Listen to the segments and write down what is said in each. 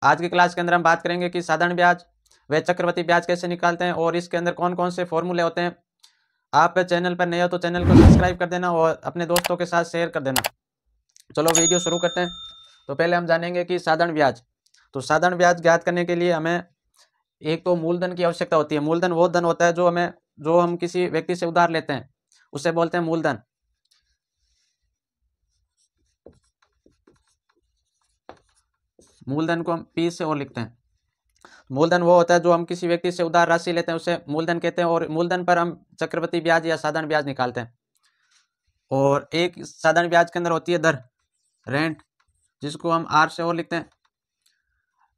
आज की क्लास के अंदर हम बात करेंगे कि साधारण ब्याज व चक्रवृद्धि ब्याज कैसे निकालते हैं और इसके अंदर कौन कौन से फॉर्मूले होते हैं। आप चैनल पर नए हो तो चैनल को सब्सक्राइब कर देना और अपने दोस्तों के साथ शेयर कर देना। चलो वीडियो शुरू करते हैं। तो पहले हम जानेंगे कि साधारण ब्याज। तो साधारण ब्याज ज्ञात करने के लिए हमें एक तो मूलधन की आवश्यकता होती है। मूलधन वो धन होता है जो हम किसी व्यक्ति से उधार लेते हैं, उसे बोलते हैं मूलधन। मूलधन को हम पी से और लिखते हैं। मूलधन वो होता है जो हम किसी व्यक्ति से उधार राशि लेते हैं, उसे मूलधन कहते हैं। और मूलधन पर हम चक्रवृद्धि ब्याज या साधारण ब्याज निकालते हैं। और एक साधारण ब्याज के अंदर होती है दर, रेंट, जिसको हम आर से और लिखते हैं।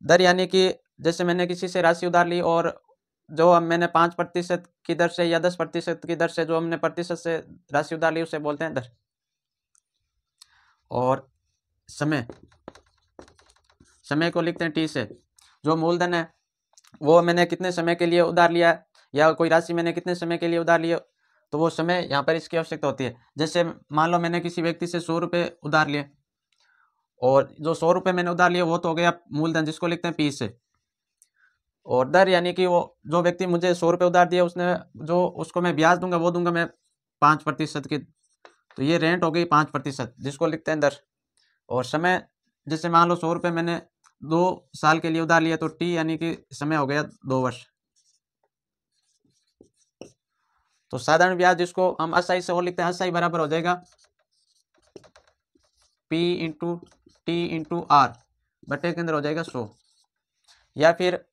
दर यानी कि जैसे मैंने किसी से राशि उधार ली और जो हम मैंने 5% की दर से या 10% की दर से जो हमने प्रतिशत से राशि उधार ली उसे बोलते हैं दर। और समय को लिखते हैं टी से। जो मूलधन है वो मैंने कितने समय के लिए उधार लिया है या कोई राशि मैंने कितने समय के लिए उधार लिया, तो वो समय यहाँ पर इसकी आवश्यकता होती है। जैसे मान लो मैंने किसी व्यक्ति से 100 रुपये उधार लिए और जो 100 रुपये मैंने उधार लिए वो तो हो गया मूलधन, जिसको लिखते हैं पी से। और दर यानी कि वो जो व्यक्ति मुझे 100 रुपये उधार दिया उसने जो उसको मैं ब्याज दूंगा वो दूंगा मैं 5% की, तो ये रेंट हो गई 5%, जिसको लिखते हैं दर। और समय, जैसे मान लो 100 रुपये मैंने 2 साल के लिए उधार लिया तो टी यानी कि समय हो गया 2 वर्ष। तो साधारण ब्याज जिसको हम असाई से और लिखते हैं, असाई बराबर हो जाएगा P into T into R बटे के अंदर हो जाएगा 100। या फिर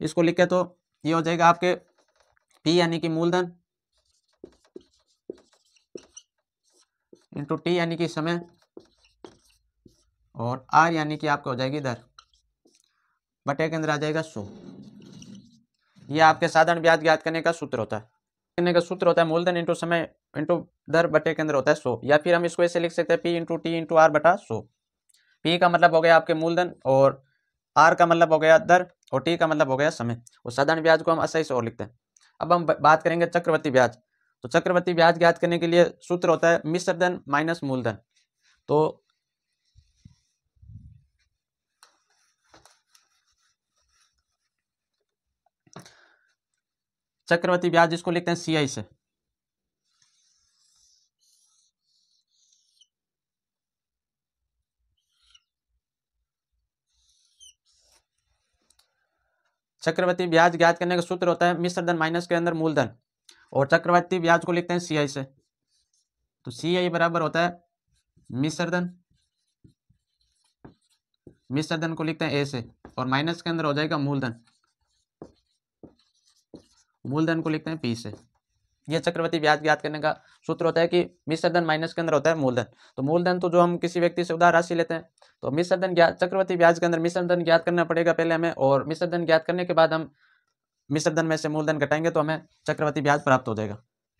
इसको लिखे तो ये हो जाएगा आपके पी यानी कि मूलधन इंटू टी यानी कि समय और आर यानी कि आपका हो जाएगी दर, बटे के अंदर आ जाएगा 100। यह आपके साधारण ब्याज ज्ञात करने का सूत्र होता है। करने का सूत्र होता है मूलधन इंटू समय इंटू दर बटे के अंदर होता है 100। या फिर हम इसको ऐसे लिख सकते हैं P into T into R बटा 100। पी का मतलब हो गया आपके मूलधन और आर का मतलब हो गया दर और टी का मतलब हो गया समय। और साधारण ब्याज को हम असाई से और लिखते हैं। अब हम बात करेंगे चक्रवृद्धि ब्याज। तो चक्रवृद्धि ब्याज ज्ञात करने के लिए सूत्र होता है मिश्र धन माइनस मूलधन। तो चक्रवृद्धि ब्याज जिसको लिखते हैं सीआई से। चक्रवृद्धि ब्याज ज्ञात करने का सूत्र होता है मिश्र धन माइनस के अंदर मूलधन, और चक्रवृद्धि ब्याज को लिखते हैं सीआई से। तो सीआई बराबर होता है मिश्र धन को लिखते हैं ए से और माइनस के अंदर हो जाएगा मूलधन को लिखते हैं पी से। यह चक्रवृद्धि ब्याज ज्ञात करने का सूत्र होता है कि मिश्र धन माइनस के अंदर होता है मूलधन। तो मूलधन तो जो हम किसी व्यक्ति से उधार राशि लेते हैं, तो मिश्र धन चक्रवृद्धि ब्याज के अंदर मिश्र धन ज्ञात करना पड़ेगा पहले हमें, और मिश्र धन ज्ञात करने के बाद हम मिश्र धन में से मूलधन घटाएंगे तो हमें चक्रवृद्धि ब्याज प्राप्त हो जाएगा।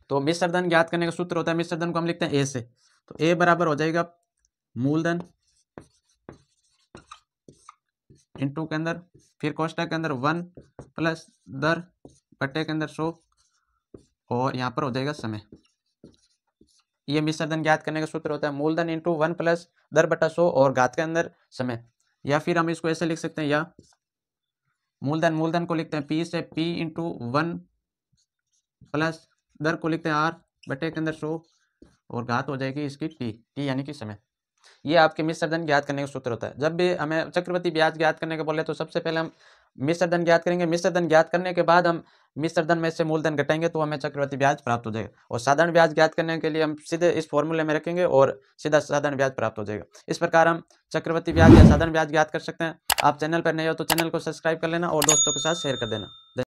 तो मिश्र धन ज्ञात करने का सूत्र होता है, मिश्र धन को हम लिखते हैं ए से। तो ए बराबर हो जाएगा मूलधन इंटू के अंदर फिर कोष्टक के अंदर 1 प्लस दर बटे के अंदर 100 और यहाँ पर हो जाएगा समय। ये मिश्र धन ज्ञात करने का सूत्र होता है मूलधन इंटू 1 प्लस दर बटा 100 और घात के अंदर समय। या फिर हम इसको ऐसे लिख सकते हैं, या मूलधन को लिखते हैं पी से, पी इंटू 1 प्लस दर को लिखते हैं आर बटे के अंदर 100 और घात हो जाएगी इसकी टी यानी कि समय। ये आपके मिश्र धन ज्ञात करने का सूत्र होता है। जब भी हमें चक्रवृद्धि ब्याज ज्ञात करने को बोले तो सबसे पहले हम मिश्र धन ज्ञात करेंगे। मिश्र धन ज्ञात करने के बाद हम मिश्र धन में से मूलधन घटाएंगे तो हमें चक्रवृद्धि ब्याज प्राप्त हो जाएगा। और साधारण ब्याज ज्ञात करने के लिए हम सीधे इस फॉर्मूले में रखेंगे और सीधा साधारण ब्याज प्राप्त हो जाएगा। इस प्रकार हम चक्रवृद्धि ब्याज या साधारण ब्याज ज्ञात कर सकते हैं। आप चैनल पर नए हो तो चैनल को सब्सक्राइब कर लेना और दोस्तों के साथ शेयर कर देना।